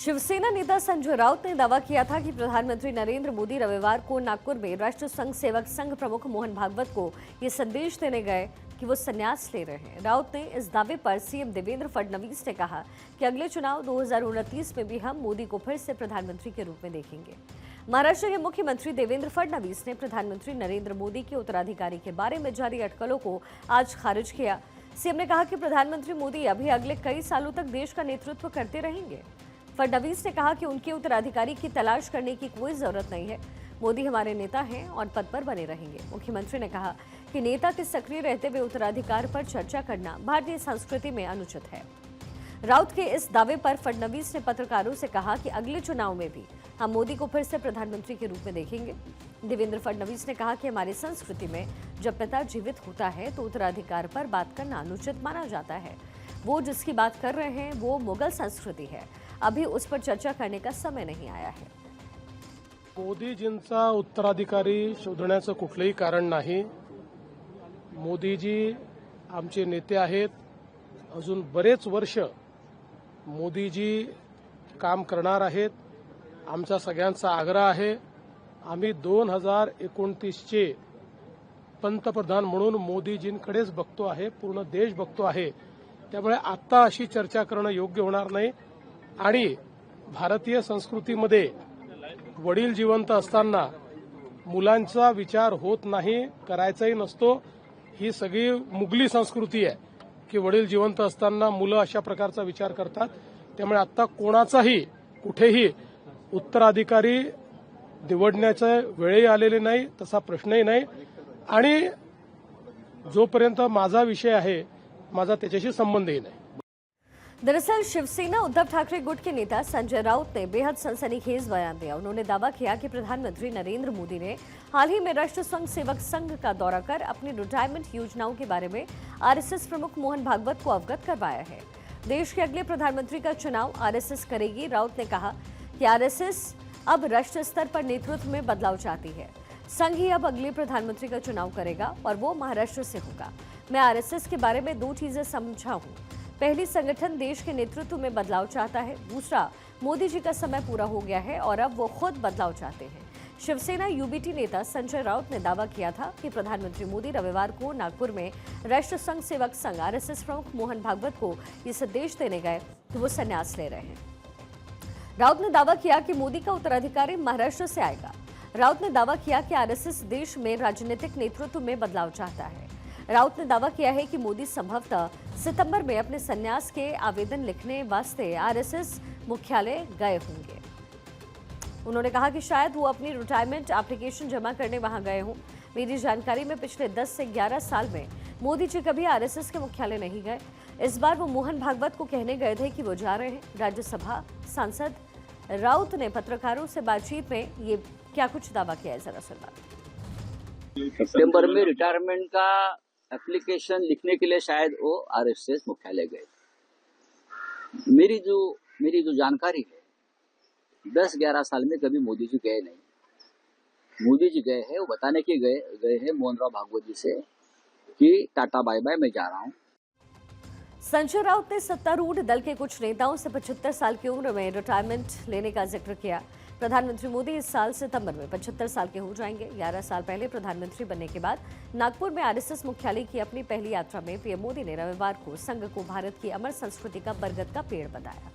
शिवसेना नेता संजय राउत ने दावा किया था कि प्रधानमंत्री नरेंद्र मोदी रविवार को नागपुर में राष्ट्रीय स्वयं सेवक संघ प्रमुख मोहन भागवत को ये संदेश देने गए कि वो संन्यास ले रहे हैं। राउत ने इस दावे पर सीएम देवेंद्र फडणवीस ने कहा कि अगले चुनाव 2029 में भी हम मोदी को फिर से प्रधानमंत्री के रूप में देखेंगे। महाराष्ट्र के मुख्यमंत्री देवेंद्र फडणवीस ने प्रधानमंत्री नरेंद्र मोदी के उत्तराधिकारी के बारे में जारी अटकलों को आज खारिज किया। सीएम ने कहा कि प्रधानमंत्री मोदी अभी अगले कई सालों तक देश का नेतृत्व करते रहेंगे। फडणवीस ने कहा कि उनके उत्तराधिकारी की तलाश करने की कोई जरूरत नहीं है। मोदी हमारे नेता हैं और पद पर बने रहेंगे। मुख्यमंत्री ने कहा कि नेता के सक्रिय रहते हुए उत्तराधिकार पर चर्चा करना भारतीय संस्कृति में अनुचित है। राउत के इस दावे पर फडणवीस ने पत्रकारों से कहा कि अगले चुनाव में भी हम मोदी को फिर से प्रधानमंत्री के रूप में देखेंगे। देवेंद्र फडणवीस ने कहा कि हमारी संस्कृति में जब पिता जीवित होता है तो उत्तराधिकार पर बात करना अनुचित माना जाता है। वो जिसकी बात कर रहे हैं वो मुगल संस्कृति है। अभी उस पर चर्चा करने का समय नहीं आया है। मोदीजींचा उत्तराधिकारी शोधण्याचं कुठलंही कारण नाही। मोदीजी आमचे नेते आहेत। अजून बरेच वर्ष मोदीजी काम करणार आहेत। आमचा सगळ्यांचा आग्रह आहे आम्ही 2029 चे पंतप्रधान म्हणून मोदीजींकडेच बघतो आहे, पूर्ण देश बघतो आहे। त्यामुळे आता अशी चर्चा करणं योग्य होणार नाही आणि भारतीय संस्कृतीमध्ये वडील जिवंत असताना मुलांचा विचार होत नाही, करायचाही नसतो। ही सगळी मुघली संस्कृती आहे की वडील जिवंत असताना मुलं अशा प्रकारचा विचार करतात। त्यामुळे आता कोणाचाही कुठेही उत्तराधिकारी निवडण्याचे वेळही आलेले नाही, तसा प्रश्नही नाही आणि जोपर्यंत माझा विषय आहे माझा त्याच्याशी संबंधही नाही। दरअसल शिवसेना उद्धव ठाकरे गुट के नेता संजय राउत ने बेहद सनसनीखेज बयान दिया। उन्होंने दावा किया कि प्रधानमंत्री नरेंद्र मोदी ने हाल ही में राष्ट्रीय स्वयं सेवक संघ का दौरा कर अपनी रिटायरमेंट योजनाओं के बारे में आरएसएस प्रमुख मोहन भागवत को अवगत करवाया है। देश के अगले प्रधानमंत्री का चुनाव आरएसएस करेगी। राउत ने कहा कि आरएसएस अब राष्ट्रीय स्तर पर नेतृत्व में बदलाव चाहती है। संघ ही अब अगले प्रधानमंत्री का चुनाव करेगा और वो महाराष्ट्र से होगा। मैं आरएसएस के बारे में दो चीजें समझा हूँ। पहली, संगठन देश के नेतृत्व में बदलाव चाहता है। दूसरा, मोदी जी का समय पूरा हो गया है और अब वो खुद बदलाव चाहते हैं। शिवसेना यूबीटी नेता संजय राउत ने दावा किया था कि प्रधानमंत्री मोदी रविवार को नागपुर में राष्ट्रीय स्वयं सेवक संघ आरएसएस प्रमुख मोहन भागवत को ये संदेश देने गए कि वो संन्यास ले रहे हैं। राउत ने दावा किया कि मोदी का उत्तराधिकारी महाराष्ट्र से आएगा। राउत ने दावा किया कि आरएसएस देश में राजनीतिक नेतृत्व में बदलाव चाहता है। राउत ने दावा किया है कि मोदी संभवतः सितंबर में अपने संन्यास के आवेदन लिखने वास्ते आरएसएस मुख्यालय गए होंगे। उन्होंने कहा कि शायद वो अपनी रिटायरमेंट एप्लीकेशन जमा करने वहां गए हों। मेरी जानकारी में पिछले 10 से 11 साल में मोदी जी कभी आरएसएस के मुख्यालय नहीं गए। इस बार वो मोहन भागवत को कहने गए थे कि वो जा रहे हैं। राज्यसभा सांसद राउत ने पत्रकारों से बातचीत में ये क्या कुछ दावा किया है, जरा सुनिए। सितंबर में रिटायरमेंट का एप्लीकेशन लिखने के लिए शायद वो आरएसएस मुख्यालय गए। मेरी जो जानकारी है 10-11 साल में कभी मोदी जी गए नहीं। मोदी जी गए हैं वो बताने के गए हैं मोहन राव भागवत जी से कि टाटा बाय बाय, मैं जा रहा हूँ। संजय राउत ने सत्तारूढ़ दल के कुछ नेताओं से 75 साल की उम्र में रिटायरमेंट लेने का जिक्र किया। प्रधानमंत्री मोदी इस साल सितंबर में 75 साल के हो जाएंगे। 11 साल पहले प्रधानमंत्री बनने के बाद नागपुर में आरएसएस मुख्यालय की अपनी पहली यात्रा में पीएम मोदी ने रविवार को संघ को भारत की अमर संस्कृति का बरगद का पेड़ बताया।